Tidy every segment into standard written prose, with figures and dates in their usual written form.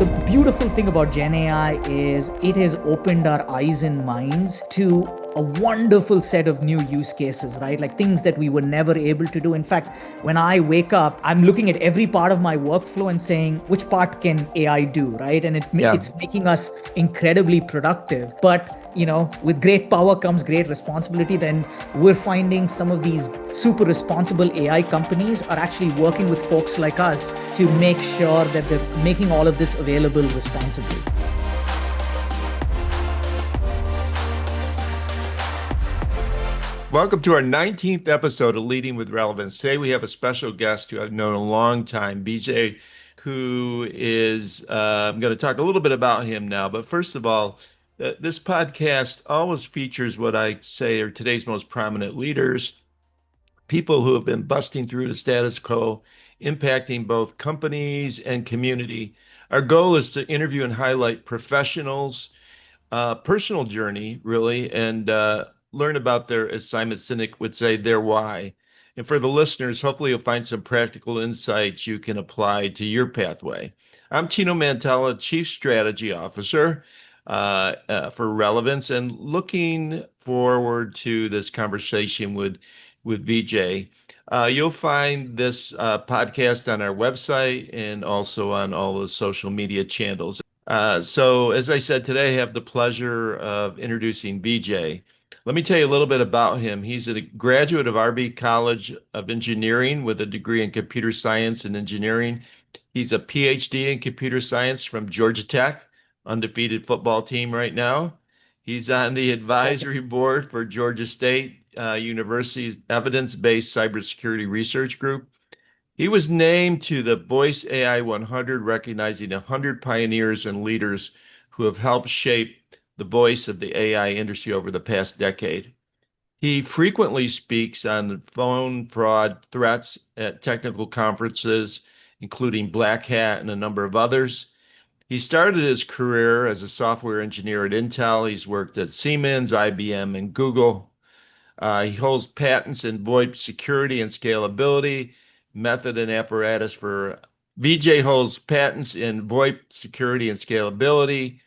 The beautiful thing about Gen AI is it has opened our eyes and minds to a wonderful set of new use cases, right? Like things that we were never able to do. In fact, when I wake up, I'm looking at every part of my workflow and saying, which part can AI do, right? And Yeah. it's making us incredibly productive. But with great power comes great responsibility. Then we're finding some of these super responsible AI companies are actually working with folks like us to make sure that they're making all of this available responsibly. Welcome to our 19th episode of Leading with Relevance. Today we have a special guest who I've known a long time, Vijay, who is, I'm going to talk a little bit about him now. But first of all, this podcast always features what I say are today's most prominent leaders, people who have been busting through the status quo, impacting both companies and community. Our goal is to interview and highlight professionals, personal journey, really, and learn about their, as Simon Sinek would say, their why. And for the listeners, hopefully you'll find some practical insights you can apply to your pathway. I'm Tino Mantella, Chief Strategy Officer for Relevance, and looking forward to this conversation with Vijay. You'll find this podcast on our website and also on all the social media channels. So, as I said today, I have the pleasure of introducing Vijay. Let me tell you a little bit about him. He's a graduate of RB College of Engineering with a degree in computer science and engineering. He's a PhD in computer science from Georgia Tech, undefeated football team right now. He's on the advisory board for Georgia State University's evidence-based cybersecurity research group. He was named to the Voice AI 100, recognizing 100 pioneers and leaders who have helped shape the voice of the AI industry over the past decade. He frequently speaks on phone fraud threats at technical conferences, including Black Hat and a number of others. He started his career as a software engineer at Intel. He's worked at Siemens, IBM, and Google. He holds patents in VoIP security and scalability, method and apparatus for Vijay holds patents in VoIP security and scalability,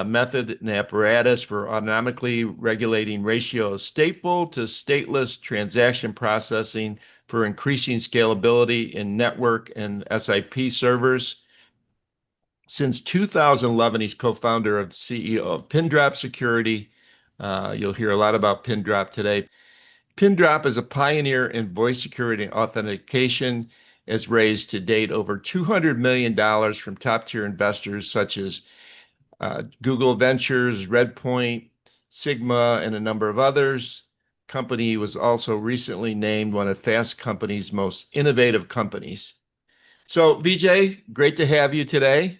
method and apparatus for autonomically regulating ratio of stateful to stateless transaction processing for increasing scalability in network and SIP servers. Since 2011, he's co-founder and CEO of Pindrop Security. You'll hear a lot about Pindrop today. Pindrop is a pioneer in voice security and authentication, has raised to date over $200 million from top-tier investors such as Google Ventures, Redpoint, Sigma, and a number of others. Company was also recently named one of Fast Company's most innovative companies. So, Vijay, great to have you today.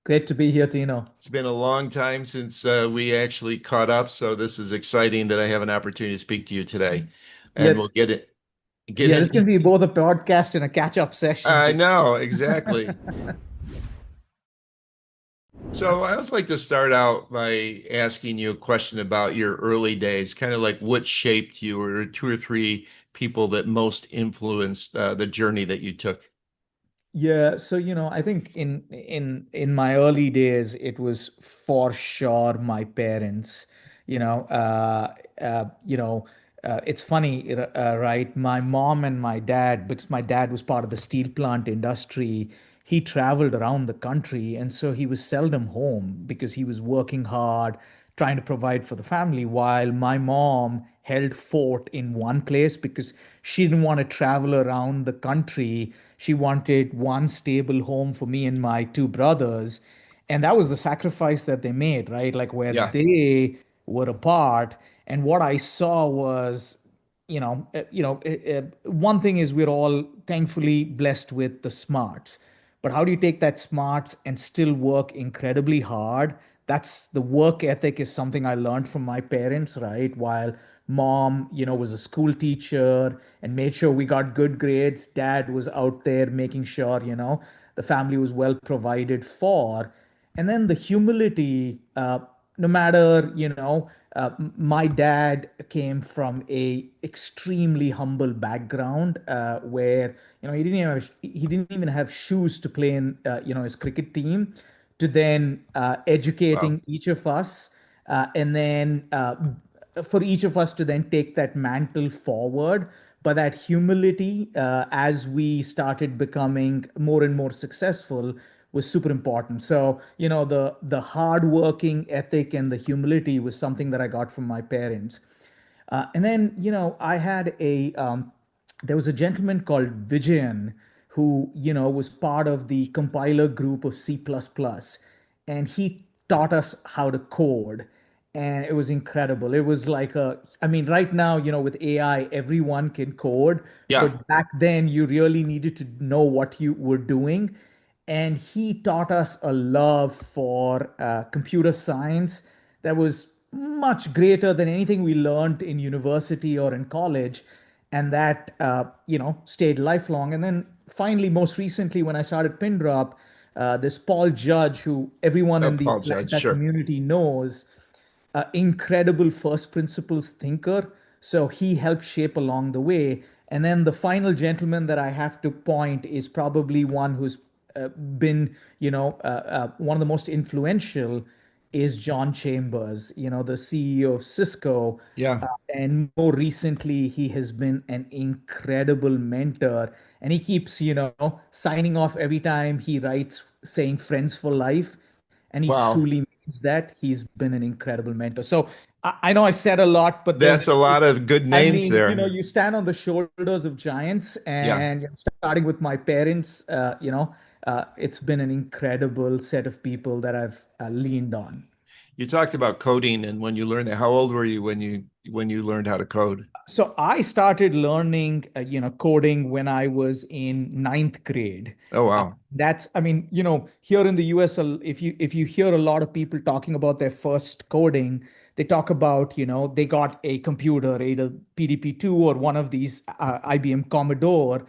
Great to be here, Tino. It's been a long time since we actually caught up, so this is exciting that I have an opportunity to speak to you today, and Yeah, we'll get yeah, in. this can be both a podcast and a catch-up session. I know, exactly. So I always like to start out by asking you a question about your early days, kind of like what shaped you, or two or three people that most influenced the journey that you took. Yeah, so I think in my early days, it was for sure my parents. You know, it's funny, right? My mom and my dad, because my dad was part of the steel plant industry, he traveled around the country, and so he was seldom home because he was working hard, trying to provide for the family, while my mom held fort in one place because she didn't want to travel around the country. She wanted one stable home for me and my two brothers. And that was the sacrifice that they made, right? Like where Yeah. they were apart. And what I saw was, one thing is we're all thankfully blessed with the smarts. But how do you take that smarts and still work incredibly hard? That's the work ethic is something I learned from my parents, right? While mom, was a school teacher and made sure we got good grades. Dad was out there making sure, the family was well provided for. And then the humility, no matter, my dad came from a extremely humble background, where, he didn't even have shoes to play in, his cricket team, to then Wow. educating each of us, and then for each of us to then take that mantle forward. But that humility, as we started becoming more and more successful, was super important. So, the hardworking ethic and the humility was something that I got from my parents. And then, there was a gentleman called Vijayan who, was part of the compiler group of C++, and he taught us how to code. And it was incredible. It was like I mean, right now, with AI, everyone can code, Yeah. but back then you really needed to know what you were doing. And he taught us a love for computer science that was much greater than anything we learned in university or in college, and that stayed lifelong. And then finally, most recently, when I started Pindrop, this Paul Judge, who everyone Oh, in the Paul Judge. Atlanta Sure. community knows, incredible first principles thinker. So he helped shape along the way. And then the final gentleman that I have to point is probably one who's been, one of the most influential, is John Chambers, the CEO of Cisco. Yeah. And more recently, he has been an incredible mentor. And he keeps, signing off every time he writes saying friends for life. And he Wow. truly means that. He's been an incredible mentor. So I know I said a lot, but That's a lot of good I names mean, there. you stand on the shoulders of giants, Yeah. and starting with my parents, it's been an incredible set of people that I've leaned on. You talked about coding and when you learned that. How old were you when you learned how to code? So I started learning, coding when I was in ninth grade. Oh, Uh, wow. I mean, here in the US, if you hear a lot of people talking about their first coding, they talk about, they got a computer, either PDP-2 or one of these IBM Commodore.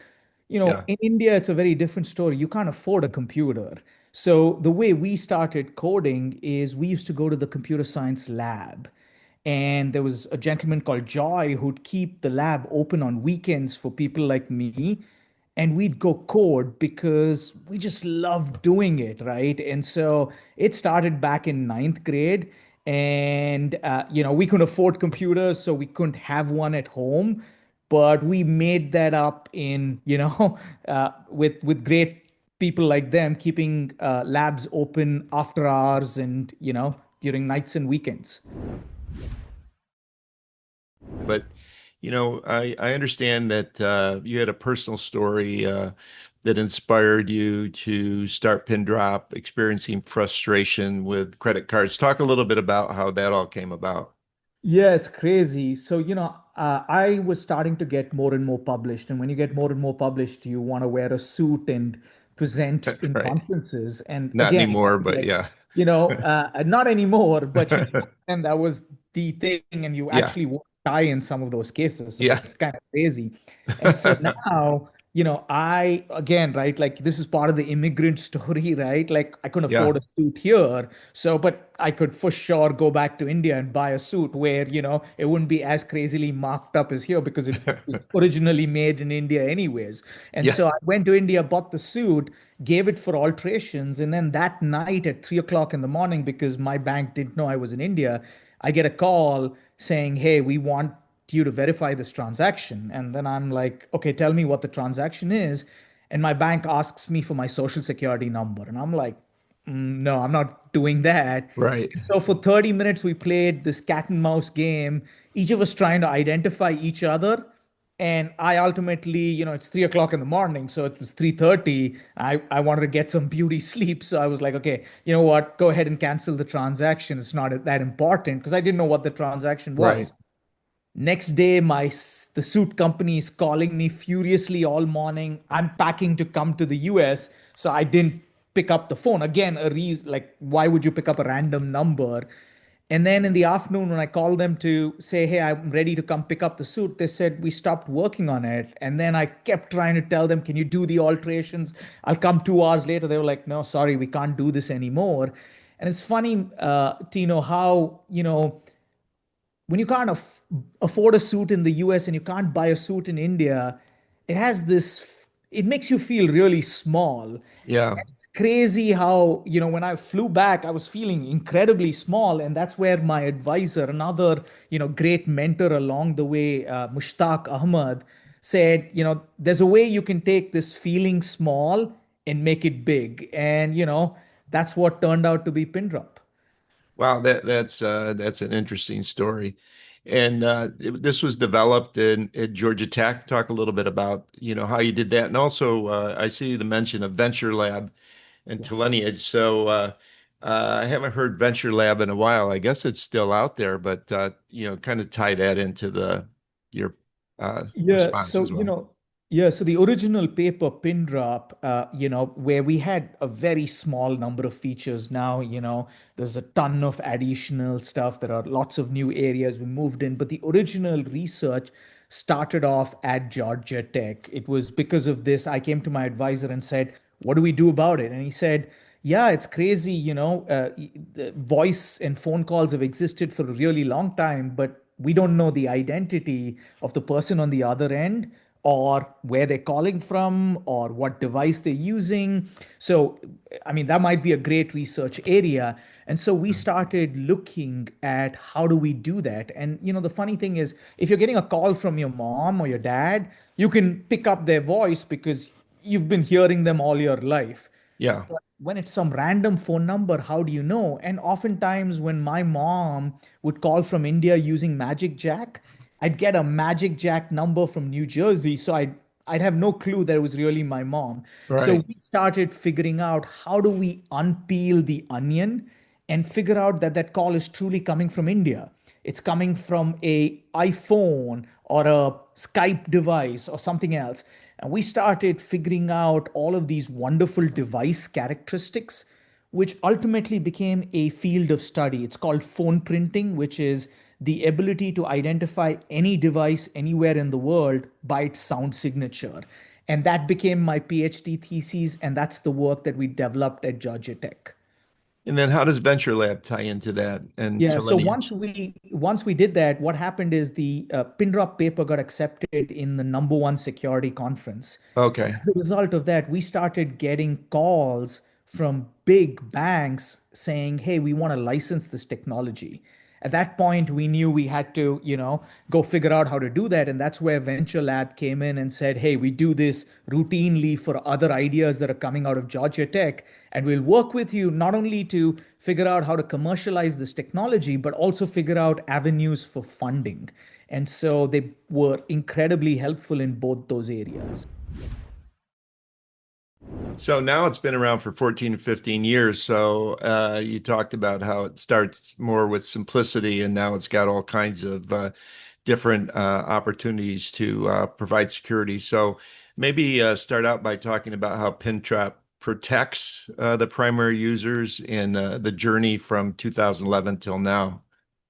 Yeah. In India, it's a very different story. You can't afford a computer. So the way we started coding is we used to go to the computer science lab. And there was a gentleman called Joy who'd keep the lab open on weekends for people like me. And we'd go code because we just loved doing it, right? And so it started back in ninth grade. And, we couldn't afford computers, so we couldn't have one at home. But we made that up in, with great people like them, keeping labs open after hours and, during nights and weekends. But I understand that you had a personal story that inspired you to start Pindrop, experiencing frustration with credit cards. Talk a little bit about how that all came about. Yeah, it's crazy. So, I was starting to get more and more published. And when you get more and more published, you want to wear a suit and present in Right. conferences. And Not again, anymore, right, but like, yeah. not anymore, but, and that was the thing. And you Yeah. actually won't die in some of those cases. So Yeah. it's kind of crazy. And so now, again, right, like this is part of the immigrant story, right? Like I couldn't Yeah. afford a suit here. So, but I could for sure go back to India and buy a suit where, it wouldn't be as crazily marked up as here because it was originally made in India anyways. And Yeah. so I went to India, bought the suit, gave it for alterations. And then that night at 3 o'clock in the morning, because my bank didn't know I was in India, I get a call saying, "Hey, we want you to verify this transaction." And then I'm like, "Okay, tell me what the transaction is." And my bank asks me for my social security number. And I'm like, No, I'm not doing that." Right. So for 30 minutes, we played this cat and mouse game, each of us trying to identify each other. And I ultimately, it's 3 o'clock in the morning, so it was 3:30. I wanted to get some beauty sleep. So I was like, okay, you know what? Go ahead and cancel the transaction. It's not that important because I didn't know what the transaction Right. was. Next day, the suit company is calling me furiously all morning. I'm packing to come to the US, so I didn't pick up the phone. Again, a reason like why would you pick up a random number? And then in the afternoon, when I called them to say, "Hey, I'm ready to come pick up the suit," they said, "We stopped working on it." And then I kept trying to tell them, "Can you do the alterations? I'll come 2 hours later." They were like, "No, sorry, we can't do this anymore." And it's funny, Tino, how, when you can't afford a suit in the US and you can't buy a suit in India, it has this, it makes you feel really small. Yeah. It's crazy how, when I flew back, I was feeling incredibly small. And that's where my advisor, another, great mentor along the way, Mushtaq Ahmad, said, there's a way you can take this feeling small and make it big. And, that's what turned out to be Pindrop. Wow, that's an interesting story. And this was developed at Georgia Tech. Talk a little bit about, how you did that. And also, I see the mention of Venture Lab and Yeah. Lineage. So I haven't heard Venture Lab in a while. I guess it's still out there, but kind of tie that into the your Yeah, response so as well. so the original paper pin drop, where we had a very small number of features. Now, there's a ton of additional stuff. There are lots of new areas we moved in, but the original research started off at Georgia Tech. It was because of this I came to my advisor and said, "What do we do about it?" And he said, "Yeah, it's crazy. The voice and phone calls have existed for a really long time, but we don't know the identity of the person on the other end, or where they're calling from, or what device they're using. So, I mean, that might be a great research area." And so we started looking at how do we do that. And, the funny thing is, if you're getting a call from your mom or your dad, you can pick up their voice because you've been hearing them all your life. Yeah, But when it's some random phone number, how do you know? And oftentimes, when my mom would call from India using Magic Jack, I'd get a Magic Jack number from New Jersey. So I'd have no clue that it was really my mom. So right. we started figuring out how do we unpeel the onion and figure out that that call is truly coming from India. It's coming from a iPhone or a Skype device or something else. And we started figuring out all of these wonderful device characteristics, which ultimately became a field of study. It's called phone printing, which is the ability to identify any device anywhere in the world by its sound signature. And that became my PhD thesis, and that's the work that we developed at Georgia Tech. And then how does Venture Lab tie into that and Yeah, to so once Lineage? we once we did that, what happened is the Pindrop paper got accepted in the number one security conference. Okay. As a result of that, we started getting calls from big banks saying, "Hey, we want to license this technology." At that point, we knew we had to, go figure out how to do that. And that's where Venture Lab came in and said, "Hey, we do this routinely for other ideas that are coming out of Georgia Tech. And we'll work with you not only to figure out how to commercialize this technology, but also figure out avenues for funding." And so they were incredibly helpful in both those areas. So now it's been around for 14 to 15 years. So you talked about how it starts more with simplicity, and now it's got all kinds of different opportunities to provide security. So maybe start out by talking about how PinTrap protects the primary users in the journey from 2011 till now.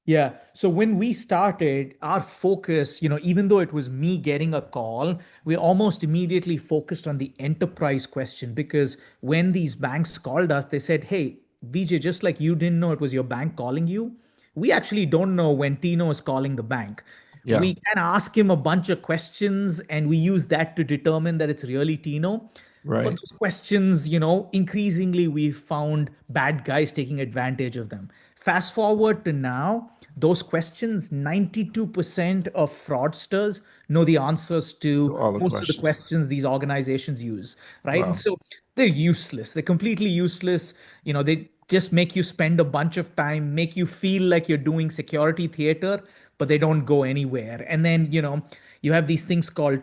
Yeah. So when we started, our focus, even though it was me getting a call, we almost immediately focused on the enterprise question because when these banks called us, they said, "Hey, Vijay, just like you didn't know it was your bank calling you, we actually don't know when Tino is calling the bank. Yeah, We can ask him a bunch of questions and we use that to determine that it's really Tino. But right. those questions, increasingly we found bad guys taking advantage of them. Fast forward to now, those questions, 92% of fraudsters know the answers to All the most of the questions. questions these organizations use, right? And Wow. so they're useless. They're completely useless. They just make you spend a bunch of time, make you feel like you're doing security theater, but they don't go anywhere. And then, you have these things called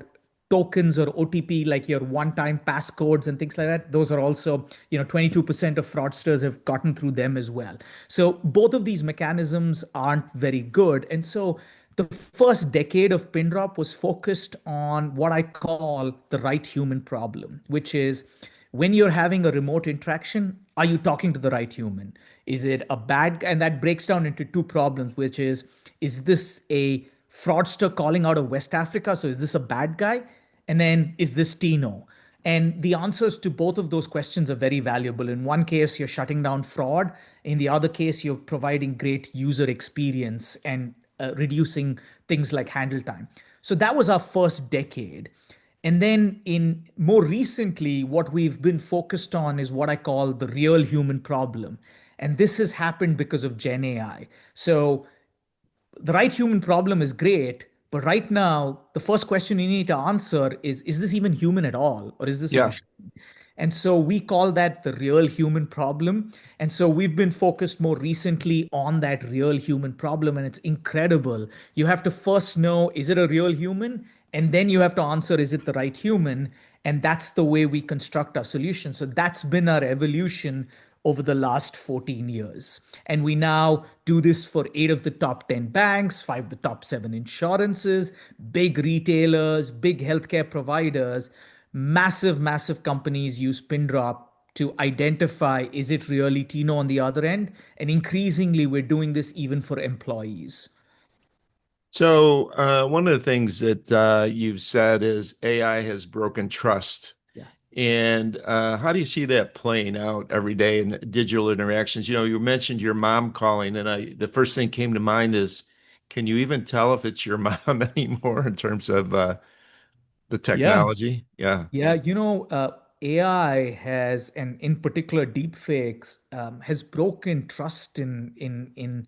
tokens or OTP, like your one-time passcodes and things like that. Those are also, 22% of fraudsters have gotten through them as well. So both of these mechanisms aren't very good. And so the first decade of Pindrop was focused on what I call the right human problem, which is when you're having a remote interaction, are you talking to the right human? Is it a bad guy? And that breaks down into two problems, which is this a fraudster calling out of West Africa? So is this a bad guy? And then is this Tino? And the answers to both of those questions are very valuable. In one case, you're shutting down fraud. In the other case, you're providing great user experience and reducing things like handle time. So that was our first decade. And then in more recently, what we've been focused on is what I call the real human problem. And this has happened because of Gen AI. So the right human problem is great, but right now, the first question you need to answer is this even human at all? Or is this a Yeah. machine? And so we call that the real human problem. And so we've been focused more recently on that real human problem. And it's incredible. You have to first know, is it a real human? And then you have to answer, is it the right human? And that's the way we construct our solution. So that's been our evolution over the last 14 years. And we now do this for 8 of the top 10 banks, 5 of the top 7 insurances, big retailers, big healthcare providers, massive, massive companies use Pindrop to identify, is it really Tino on the other end? And increasingly, we're doing this even for employees. So, one of the things that you've said is AI has broken trust. Yeah. And how do you see that playing out every day in digital interactions? You mentioned your mom calling, and the first thing came to mind is, can you even tell if it's your mom anymore in terms of the Yeah. technology? Yeah, Yeah, AI has, and in particular, deepfakes, has broken trust in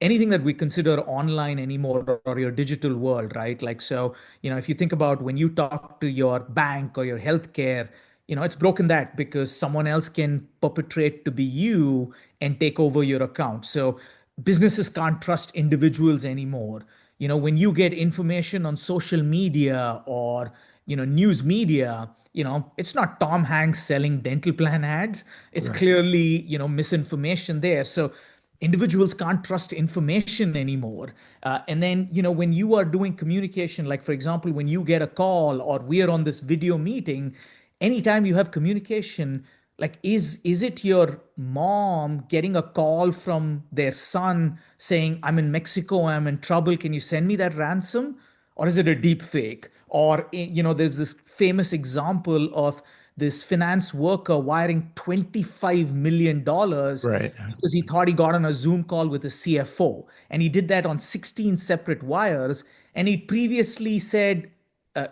anything that we consider online anymore or your digital world, right? Like so, if you think about when you talk to your bank or your healthcare, it's broken that because someone else can perpetrate to be you and take over your account. So businesses can't trust individuals anymore. When you get information on social media or news media, it's not Tom Hanks selling dental plan ads. It's right. clearly misinformation there. So individuals can't trust information anymore. And then when you are doing communication, like for example when you get a call or we are on this video meeting, anytime you have communication, like is it your mom getting a call from their son saying, I'm in Mexico, I'm in trouble, can you send me that ransom? Or is it a deep fake? Or there's this famous example of this finance worker wiring $25 million Right. because he thought he got on a Zoom call with a CFO. And he did that on 16 separate wires. And he previously said uh,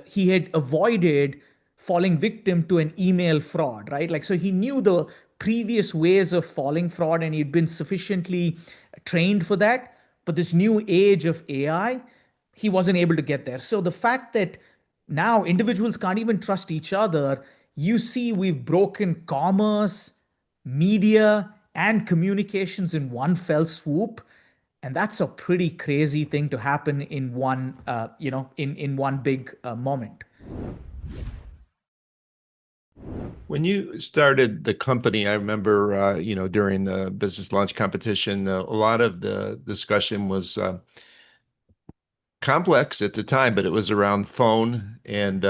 he had avoided falling victim to an email fraud, right? Like, so he knew the previous ways of falling fraud and he'd been sufficiently trained for that. But this new age of AI, he wasn't able to get there. So the fact that now individuals can't even trust each other, you see, we've broken commerce, media, and communications in one fell swoop. And that's a pretty crazy thing to happen in one, in one big moment. When you started the company, I remember, during the business launch competition, a lot of the discussion was complex at the time, but it was around phone and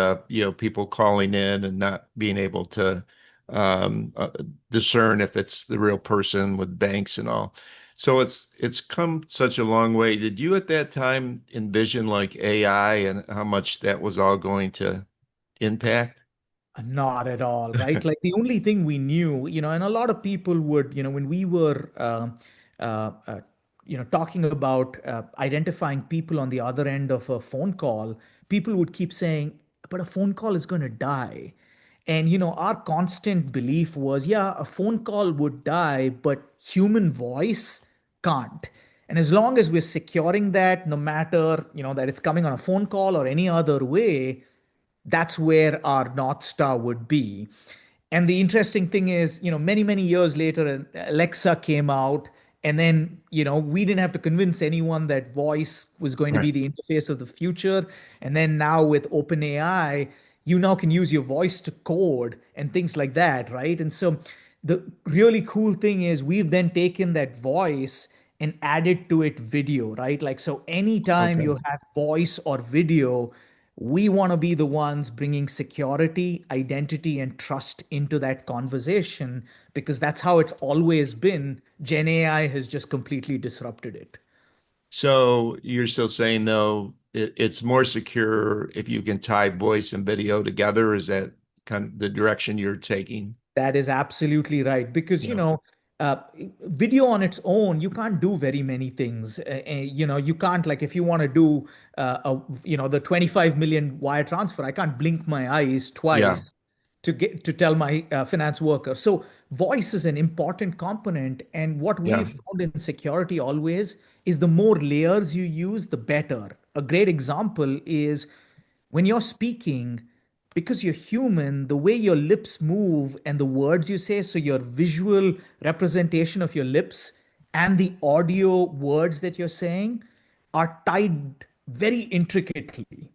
people calling in and not being able to um, uh, discern if it's the real person with banks and all. So it's come such a long way. Did you at that time envision like AI and how much that was all going to impact? Not at all, right? Like the only thing we knew, and a lot of people would, when we were, uh, uh, talking about identifying people on the other end of a phone call, people would keep saying, but a phone call is going to die. And, our constant belief was, yeah, a phone call would die, but human voice can't. And as long as we're securing that, no matter, that it's coming on a phone call or any other way, that's where our North Star would be. And the interesting thing is, many, many years later, Alexa came out, and then, we didn't have to convince anyone that voice was going to Right. be the interface of the future. And then now with OpenAI, you now can use your voice to code and things like that, right? And so the really cool thing is we've then taken that voice and added to it video, right? Like, so anytime Okay. you have voice or video, we want to be the ones bringing security, identity, and trust into that conversation because that's how it's always been. Gen AI has just completely disrupted it. So you're still saying though, it's more secure if you can tie voice and video together. Is that kind of the direction you're taking? That is absolutely right. Because, Yeah. uh, video on its own, you can't do very many things. You can't, like, if you want to do, the 25 million wire transfer, I can't blink my eyes Yeah. twice to tell my finance worker. So voice is an important component. And what Yeah. we've found in security always is the more layers you use, the better. A great example is when you're speaking, because you're human, the way your lips move and the words you say, so your visual representation of your lips and the audio words that you're saying are tied very intricately.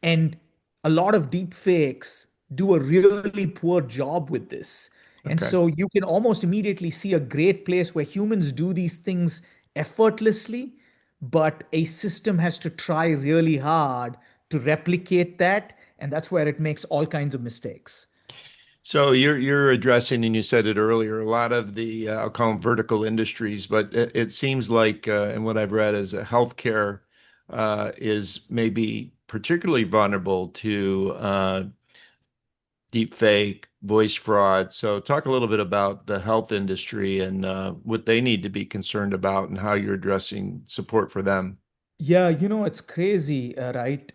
And a lot of deep fakes do a really poor job with this. And Okay. so you can almost immediately see a great place where humans do these things effortlessly, but a system has to try really hard to replicate that. And that's where it makes all kinds of mistakes. So you're addressing, and you said it earlier, a lot of the I'll call them vertical industries, but it seems like, and what I've read is that healthcare is maybe particularly vulnerable to deep fake, voice fraud. So talk a little bit about the health industry and what they need to be concerned about and how you're addressing support for them. Yeah, it's crazy, right?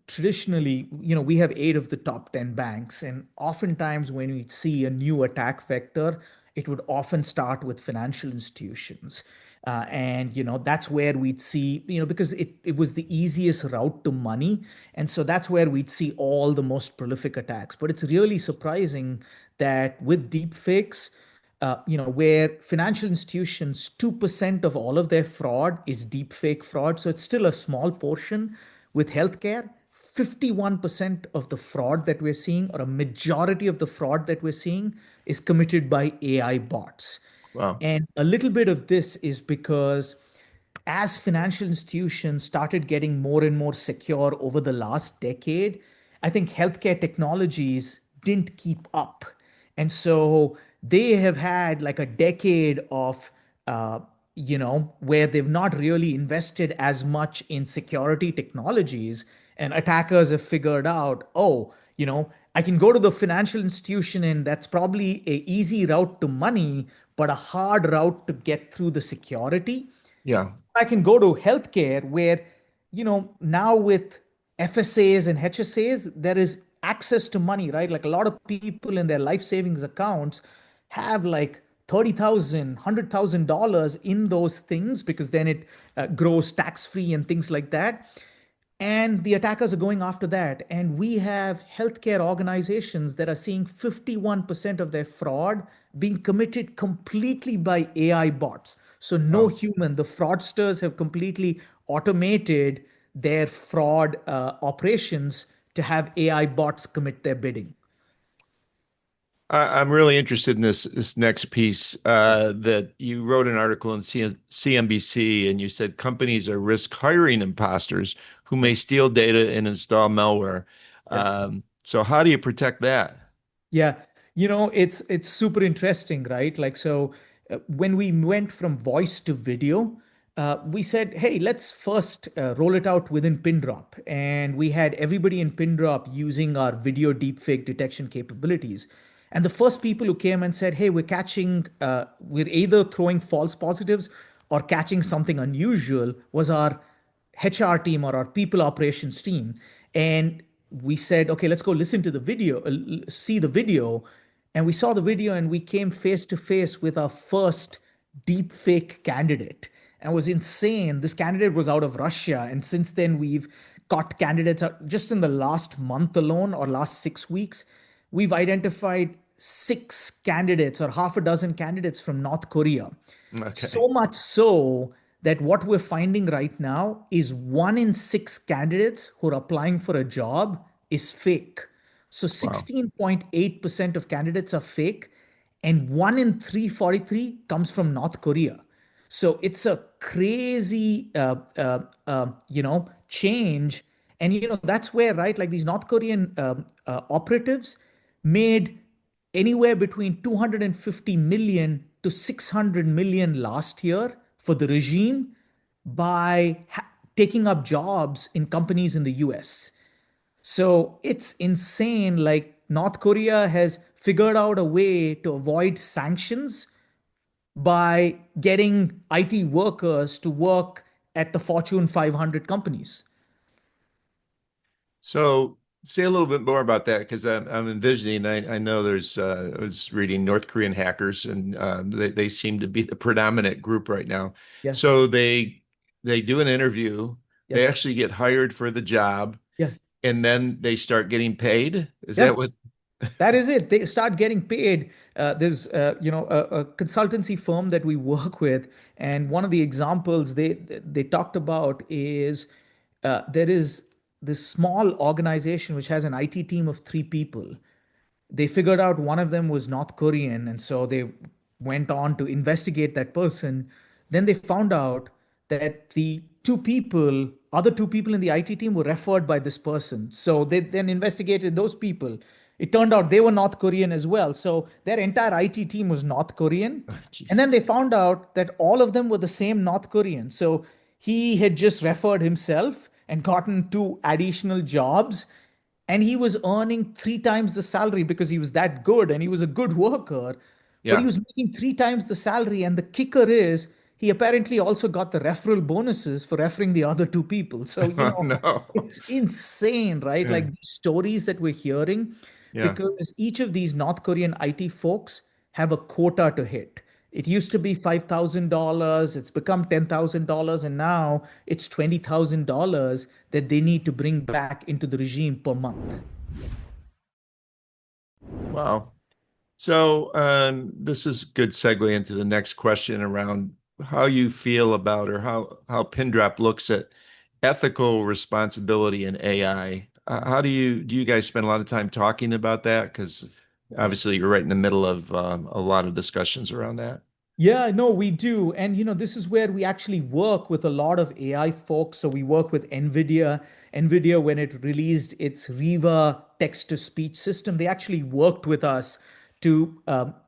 Traditionally, we have eight of the top 10 banks, and oftentimes when we see a new attack vector, it would often start with financial institutions. And, that's where we'd see, because it was the easiest route to money. And so that's where we'd see all the most prolific attacks. But it's really surprising that with deep fakes, where financial institutions, 2% of all of their fraud is deep fake fraud. So it's still a small portion. With healthcare, 51% of the fraud that we're seeing, or a majority of the fraud that we're seeing, is committed by AI bots. Wow. And a little bit of this is because as financial institutions started getting more and more secure over the last decade, I think healthcare technologies didn't keep up. And so they have had like a decade of, where they've not really invested as much in security technologies. And attackers have figured out, oh, I can go to the financial institution and that's probably a easy route to money, but a hard route to get through the security. Yeah. I can go to healthcare where, now with FSAs and HSAs, there is access to money, right? Like a lot of people in their life savings accounts have like 30,000, $100,000 in those things because then it grows tax free and things like that. And the attackers are going after that. And we have healthcare organizations that are seeing 51% of their fraud being committed completely by AI bots. So, no Wow. human, the fraudsters have completely automated their fraud operations to have AI bots commit their bidding. I'm really interested in this next piece that you wrote an article in CNBC, and you said companies are risk hiring imposters who may steal data and install malware. Yeah. So how do you protect that? Yeah, it's super interesting, right? Like so, when we went from voice to video, we said, hey, let's first roll it out within Pindrop, and we had everybody in Pindrop using our video deepfake detection capabilities. And the first people who came and said, hey, we're either throwing false positives or catching something unusual was our HR team or our people operations team. And we said, okay, let's go listen to the video, see the video. And we saw the video and we came face to face with our first deep fake candidate. And it was insane. This candidate was out of Russia. And since then, we've caught candidates just in the last month alone or last 6 weeks. We've identified six candidates or half a dozen candidates from North Korea. Okay. So much so that what we're finding right now is one in six candidates who are applying for a job is fake. So Wow. 16.8% of candidates are fake, and one in 343 comes from North Korea. So it's a crazy, change. And, that's where, right, like these North Korean operatives made anywhere between 250 million to 600 million last year for the regime by taking up jobs in companies in the US. So it's insane. Like North Korea has figured out a way to avoid sanctions by getting IT workers to work at the Fortune 500 companies. So say a little bit more about that because I'm envisioning. I know I was reading North Korean hackers, and they seem to be the predominant group right now. Yeah, So they do an interview. yeah, They actually get hired for the job, yeah, and then they start getting paid. Is yeah. that what? That is it. They start getting paid. There's, a consultancy firm that we work with, and one of the examples they talked about is there is this small organization which has an IT team of 3 people. They figured out one of them was North Korean, and so they went on to investigate that person. Then they found out that the other 2 people in the IT team were referred by this person. So they then investigated those people. It turned out they were North Korean as well. So their entire IT team was North Korean. Oh, And jeez. then they found out that all of them were the same North Korean. So he had just referred himself and gotten 2 additional jobs, and he was earning 3 times the salary because he was that good and he was a good worker, but he Yeah. was making 3 times the salary. And the kicker is he apparently also got the referral bonuses for referring the other 2 people. So Oh, no. it's insane, right? Yeah. Like these stories that we're hearing, Yeah. because each of these North Korean IT folks have a quota to hit. It used to be $5,000, it's become $10,000, and now it's $20,000 that they need to bring back into the regime per month. Wow. So, this is a good segue into the next question around how you feel about or how Pindrop looks at ethical responsibility in AI. How do you guys spend a lot of time talking about that? Because obviously you're right in the middle of a lot of discussions around that. Yeah, no, we do. And this is where we actually work with a lot of AI folks. So we work with NVIDIA. NVIDIA, when it released its Riva text-to-speech system, they actually worked with us to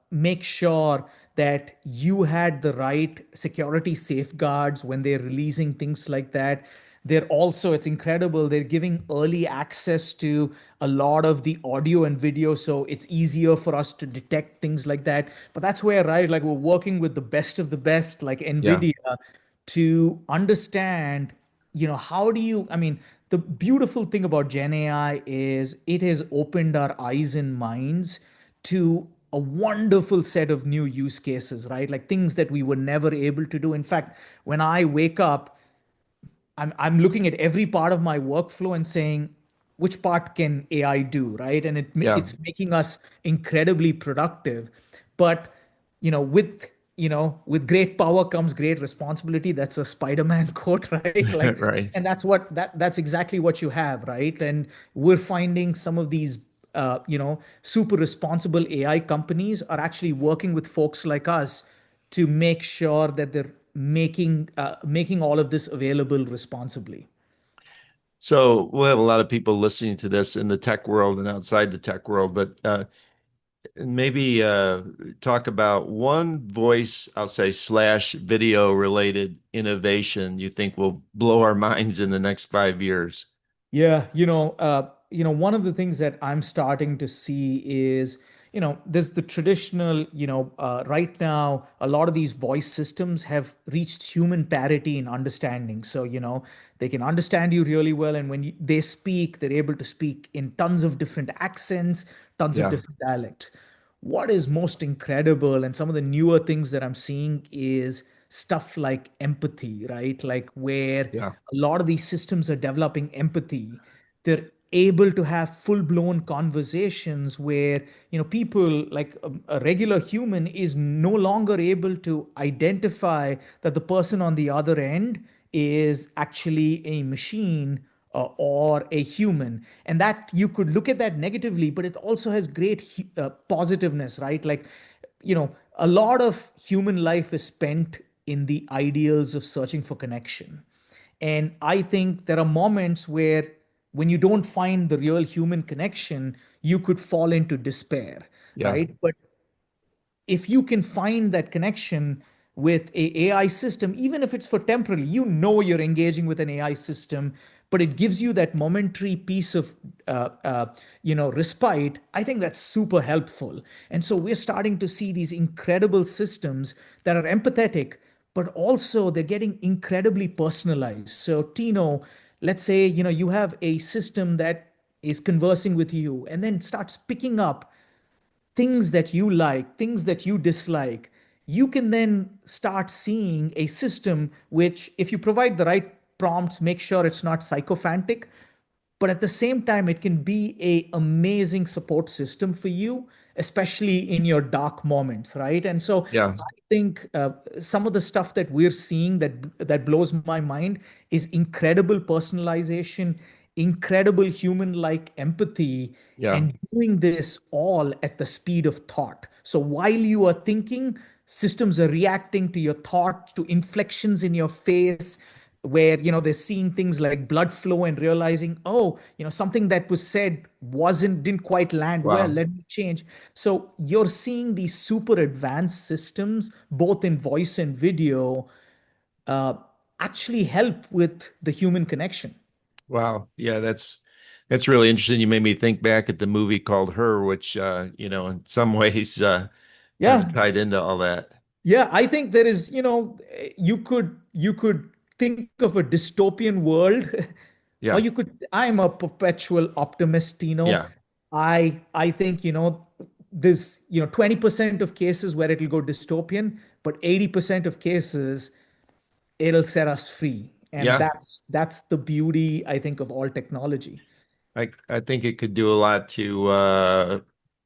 make sure that you had the right security safeguards when they're releasing things like that. They're also, it's incredible, they're giving early access to a lot of the audio and video, so it's easier for us to detect things like that. But that's where, right, like we're working with the best of the best, like Yeah. NVIDIA, to understand, how do you, I mean, the beautiful thing about Gen AI is it has opened our eyes and minds to a wonderful set of new use cases, right? Like things that we were never able to do. In fact, when I wake up, I'm looking at every part of my workflow and saying, which part can AI do, right? And Yeah. it's making us incredibly productive. But with great power comes great responsibility. That's a Spider-Man quote, right? Like, Right. and that's exactly what you have, right? And we're finding some of these super responsible AI companies are actually working with folks like us to make sure that they're making all of this available responsibly. So we'll have a lot of people listening to this in the tech world and outside the tech world, but maybe talk about one voice, I'll say, slash video related innovation you think will blow our minds in the next 5 years. Yeah, one of the things that I'm starting to see is, there's the traditional, right now, a lot of these voice systems have reached human parity in understanding. So, they can understand you really well. And when they speak, they're able to speak in tons of different accents, tons of Yeah, different dialects. What is most incredible, and some of the newer things that I'm seeing, is stuff like empathy, right? Like where yeah, a lot of these systems are developing empathy. They're able to have full-blown conversations where, people like a regular human is no longer able to identify that the person on the other end is actually a machine or a human. And that you could look at that negatively, but it also has great positiveness, right? Like, a lot of human life is spent in the ideals of searching for connection. And I think there are moments where, when you don't find the real human connection, you could fall into despair, yeah. right? But if you can find that connection, with a AI system, even if it's for temporary, you know you're engaging with an AI system, but it gives you that momentary piece of respite. I think that's super helpful. And so we're starting to see these incredible systems that are empathetic, but also they're getting incredibly personalized. So Tino, let's say you have a system that is conversing with you and then starts picking up things that you like, things that you dislike. You can then start seeing a system which, if you provide the right prompts, make sure it's not sycophantic, but at the same time it can be a amazing support system for you, especially in your dark moments, right? And so Yeah. I think some of the stuff that we're seeing that blows my mind is incredible personalization, incredible human like empathy, Yeah. and doing this all at the speed of thought. So while you are thinking, systems are reacting to your thought, to inflections in your face, where they're seeing things like blood flow and realizing, oh, something that was said didn't quite land well, Wow. let me change. So you're seeing these super advanced systems both in voice and video uh, actually help with the human connection. Wow. Yeah, that's really interesting. You made me think back at the movie called Her, which in some ways kind of Yeah. tied into all that. Yeah, I think there is, you could think of a dystopian world, or Yeah. you could. I'm a perpetual optimist, Yeah. I think, there's, 20% of cases where it'll go dystopian, but 80% of cases it'll set us free. And Yeah. that's the beauty, I think, of all technology. I think it could do a lot to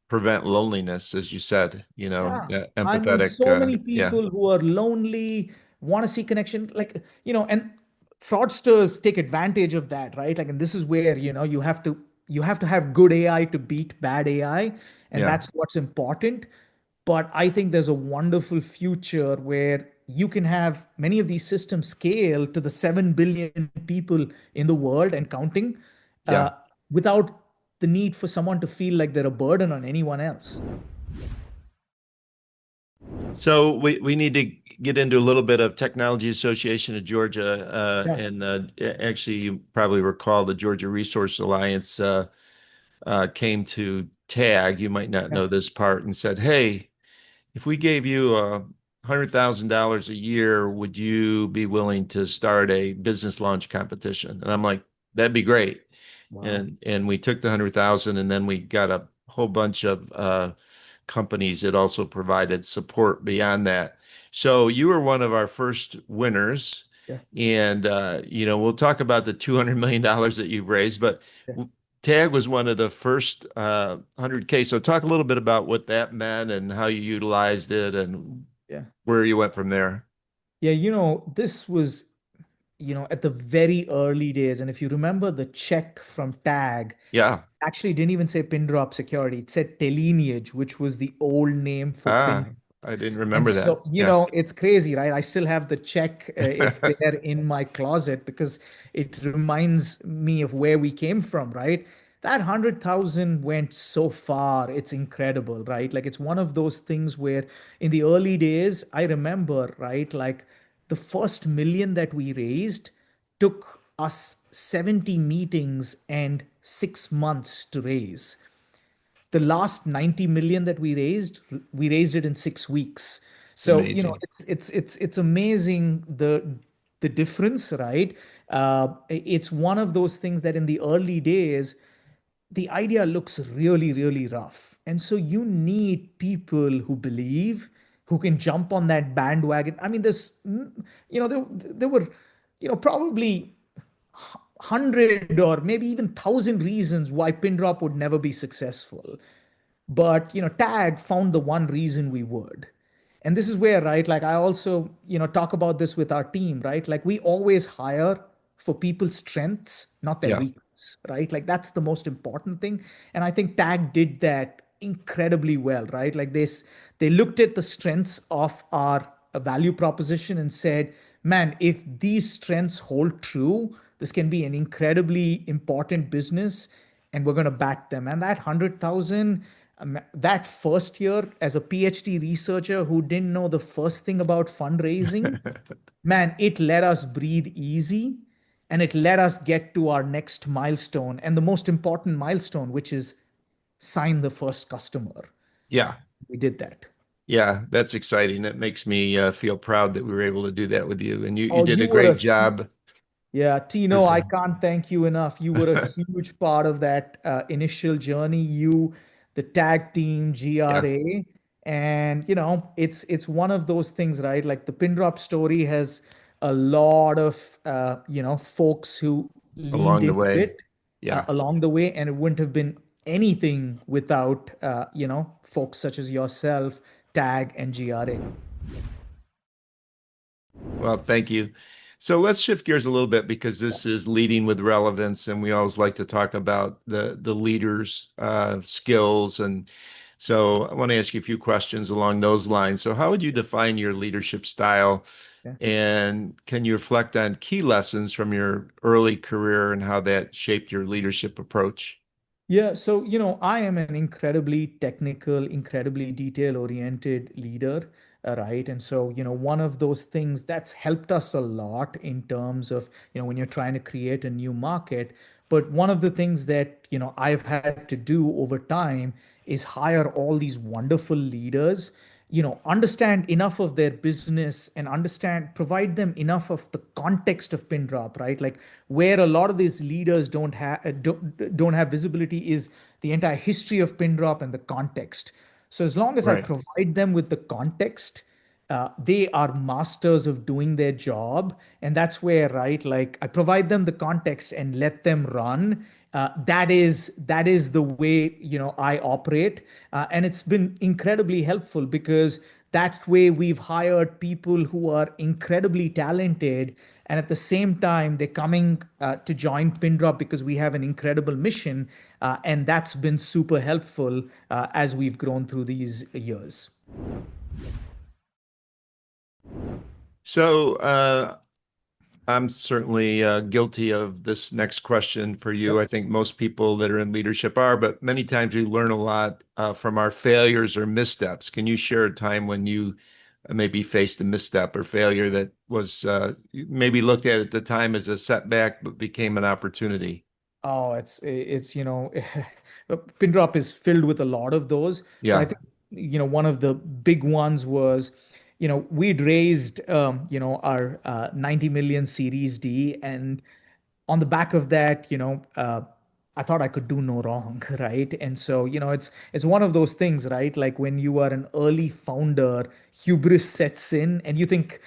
prevent loneliness, as you said, Yeah. I mean, empathetic. so many Yeah. people who are lonely want to see connection, like, and fraudsters take advantage of that, right? Like, and this is where, you have to have good AI to beat bad AI, and Yeah. that's what's important. But I think there's a wonderful future where you can have many of these systems scale to the 7 billion people in the world and counting, uh, Yeah. without the need for someone to feel like they're a burden on anyone else. So we need to get into a little bit of Technology Association of Georgia, Yeah. and actually, you probably recall the Georgia Resource Alliance came to TAG. You might not Yeah. know this part, and said, "Hey, if we gave you $100,000 a year, would you be willing to start a business launch competition?" And I'm like, "That'd be great." Wow. And we took the 100,000, and then we got a whole bunch of companies that also provided support beyond that. So you were one of our first winners. Yeah. And we'll talk about the $200 million that you've raised, but Yeah. TAG was one of the first 100K. So talk a little bit about what that meant and how you utilized it and Yeah. where you went from there. Yeah, this was, at the very early days. And if you remember the check from Tag, Yeah. actually didn't even say Pindrop Security. It said Teleneage, which was the old name for Ah, Pin. I didn't And remember that. so, Yeah. it's crazy, right? I still have the check. It's there in my closet because it reminds me of where we came from, right? That 100,000 went so far. It's incredible, right? Like, it's one of those things where in the early days, I remember, right? Like, the first million that we raised took us 70 meetings and 6 months to raise. The last 90 million that we raised it in 6 weeks. It's So amazing. it's amazing, the difference, right? It's one of those things that in the early days the idea looks really, really rough, and so you need people who believe, who can jump on that bandwagon. I mean, there were, probably 100 or maybe even 1,000 reasons why Pindrop would never be successful. But, Tag found the one reason we would. And this is where, right, like, I also, talk about this with our team, right? Like, we always hire for people's strengths, not their Yeah. weakness, right? Like, that's the most important thing. And I think Tag did that incredibly well, right? Like, they looked at the strengths of our value proposition and said, man, if these strengths hold true, this can be an incredibly important business, and we're going to back them. And that 100,000, That first year, as a PhD researcher who didn't know the first thing about fundraising, man, it let us breathe easy and it let us get to our next milestone and the most important milestone, which is sign the first customer. Yeah. We did that. Yeah, that's exciting. That makes me feel proud that we were able to do that with you. And you Oh, did you a were great a job. Yeah, Or Tino, I something. can't thank you enough. You were a huge part of that initial journey. You, the tag team, Yeah, GRA, and it's one of those things, right? Like the Pindrop story has a lot of folks who leaned along the into way. it Yeah. along the way, and it wouldn't have been anything without folks such as yourself, Tag, and GRA. Well, thank you. So let's shift gears a little bit because this is leading with relevance, and we always like to talk about the leaders' skills. And so I want to ask you a few questions along those lines. So, how would you define your leadership style, Yeah. and can you reflect on key lessons from your early career and how that shaped your leadership approach? Yeah, so I am an incredibly technical, incredibly detail-oriented leader, right? And so, one of those things that's helped us a lot in terms of, when you're trying to create a new market. But one of the things that, I've had to do over time is hire all these wonderful leaders, understand enough of their business and provide them enough of the context of pin drop, right? Like where a lot of these leaders don't have visibility is the entire history of pin drop and the context. So as long as I Right. provide them with the context, they are masters of doing their job. And that's where, right, like I provide them the context and let them run. That is the way I operate, and it's been incredibly helpful because that way we've hired people who are incredibly talented, and at the same time they're coming to join Pindrop because we have an incredible mission, and that's been super helpful as we've grown through these years. So, I'm certainly guilty of this next question for you. Yep. I think most people that are in leadership are, but many times we learn a lot from our failures or missteps. Can you share a time when you maybe faced a misstep or failure that was maybe looked at the time as a setback, but became an opportunity? Oh, it's Pindrop is filled with a lot of those, but I Yeah, think one of the big ones was we'd raised our 90 million Series D, and on the back of that, I thought I could do no wrong, right? And so, it's one of those things, right? Like when you are an early founder, hubris sets in, and you think,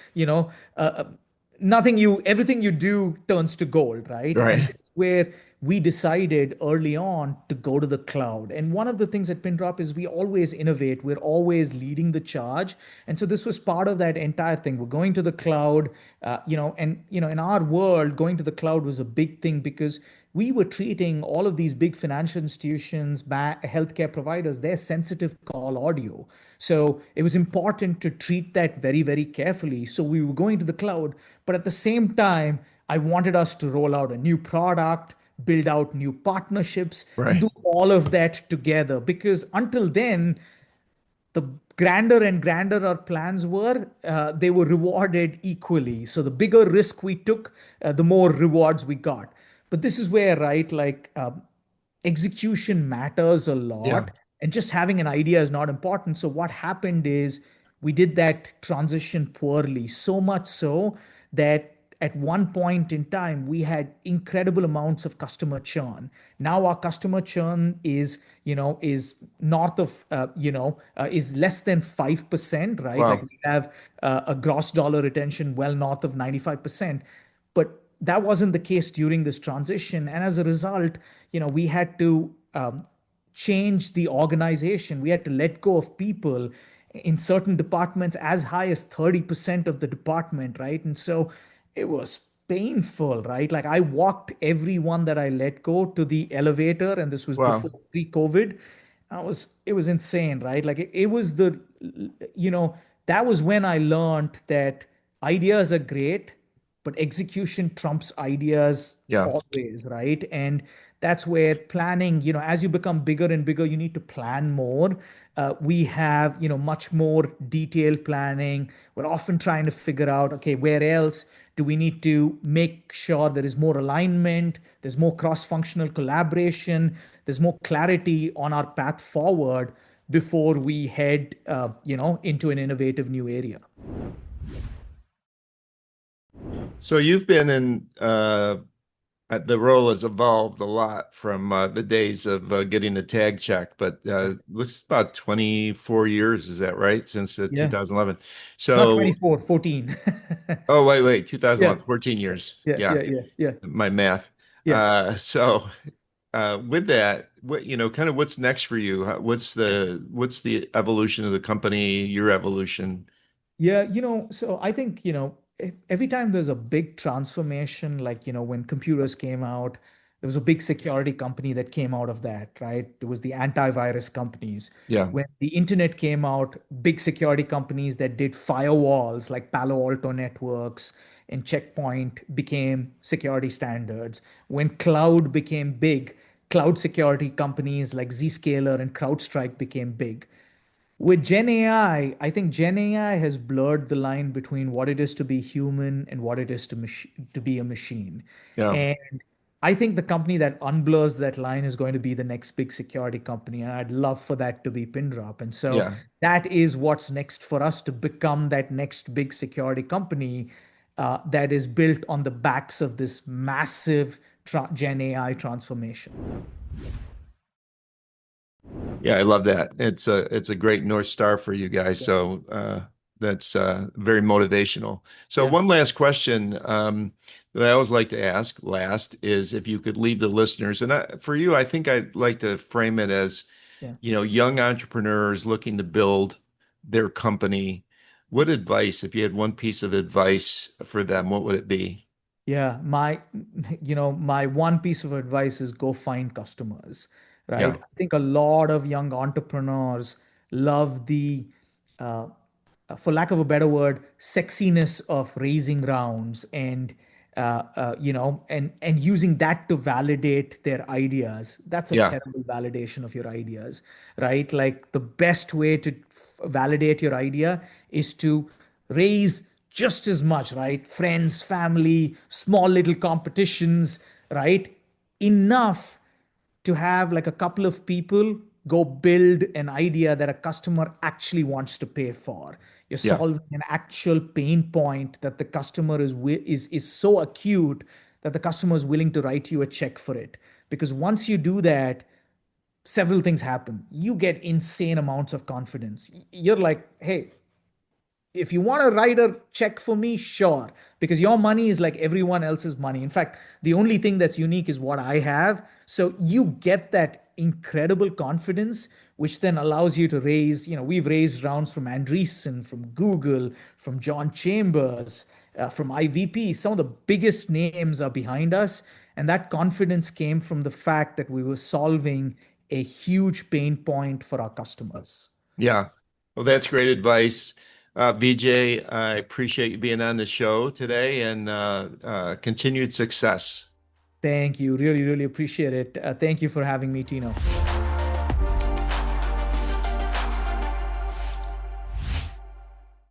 everything you do turns to gold, right? And right. this is where we decided early on to go to the cloud. And one of the things at Pindrop is we always innovate, we're always leading the charge. And so this was part of that entire thing. We're going to the cloud, and in our world, going to the cloud was a big thing because we were treating all of these big financial institutions, healthcare providers, their sensitive call audio. So it was important to treat that very, very carefully. So we were going to the cloud, but at the same time, I wanted us to roll out a new product, build out new partnerships, and Right. do all of that together. Because until then, the grander and grander our plans were, they were rewarded equally. So the bigger risk we took, the more rewards we got. But this is where, right, like execution matters a Yeah. lot, and just having an idea is not important. So what happened is we did that transition poorly, so much so that at one point in time we had incredible amounts of customer churn. Now our customer churn is north of is less than 5%, right? Like Wow. we have a gross dollar retention well north of 95%. But that wasn't the case during this transition, and as a result, we had to change the organization. We had to let go of people in certain departments as high as 30% of the department, right? And so it was painful, right? Like I walked everyone that I let go to the elevator, and this was before Wow. pre-COVID. It was insane, right? Like it was you know, that was when I learned that ideas are great, but execution trumps ideas Yeah. always, right? And that's where planning, as you become bigger and bigger, you need to plan more. We have, much more detailed planning. We're often trying to figure out, okay, where else do we need to make sure there is more alignment, there's more cross-functional collaboration, there's more clarity on our path forward before we head, into an innovative new area. So you've been in the role has evolved a lot from the days of getting a tag check, but looks about 24 years, is that right? Since Yeah. 2011. Not So, 24, 14. oh, wait, Yeah. 2011, 14 years. Yeah. Yeah, Yeah. Yeah. Yeah. my math. Yeah. So with that, kind of what's next for you? What's the evolution of the company, your evolution? Yeah, so I think, every time there's a big transformation, like, when computers came out, there was a big security company that came out of that, right? It was the antivirus companies. Yeah, When the internet came out, big security companies that did firewalls like Palo Alto Networks and Checkpoint became security standards. When cloud became big, cloud security companies like Zscaler and CrowdStrike became big. With Gen AI, I think Gen AI has blurred the line between what it is to be human and what it is to be a machine. yeah, And I think the company that unblurs that line is going to be the next big security company. And I'd love for that to be Pindrop. And so yeah. that is what's next for us to become that next big security company that is built on the backs of this massive Gen AI transformation. Yeah, I love that. It's a great North Star for you guys. Yeah. So that's very motivational. So Yeah. one last question that I always like to ask last is if you could leave the listeners, and for you, I think I'd like to frame it as, Yeah. young entrepreneurs looking to build their company. What advice, if you had one piece of advice for them, what would it be? Yeah, my one piece of advice is go find customers, right? Yeah, I think a lot of young entrepreneurs love the, uh, for lack of a better word, sexiness of raising rounds and, and using that to validate their ideas. That's a yeah, terrible validation of your ideas, right? Like the best way to validate your idea is to raise just as much, right? Friends, family, small little competitions, right? Enough to have like a couple of people go build an idea that a customer actually wants to pay for. You're yeah, solving an actual pain point that the customer is so acute that the customer is willing to write you a check for it. Because once you do that, several things happen. You get insane amounts of confidence. You're like, hey, if you want to write a check for me, sure, because your money is like everyone else's money. In fact, the only thing that's unique is what I have. So you get that incredible confidence, which then allows you to raise, we've raised rounds from Andreessen, from Google, from John Chambers, from IVP. Some of the biggest names are behind us. And that confidence came from the fact that we were solving a huge pain point for our customers. yeah. Well, that's great advice. Vijay, I appreciate you being on the show today and continued success. Thank you. Really, really appreciate it. Thank you for having me, Tino.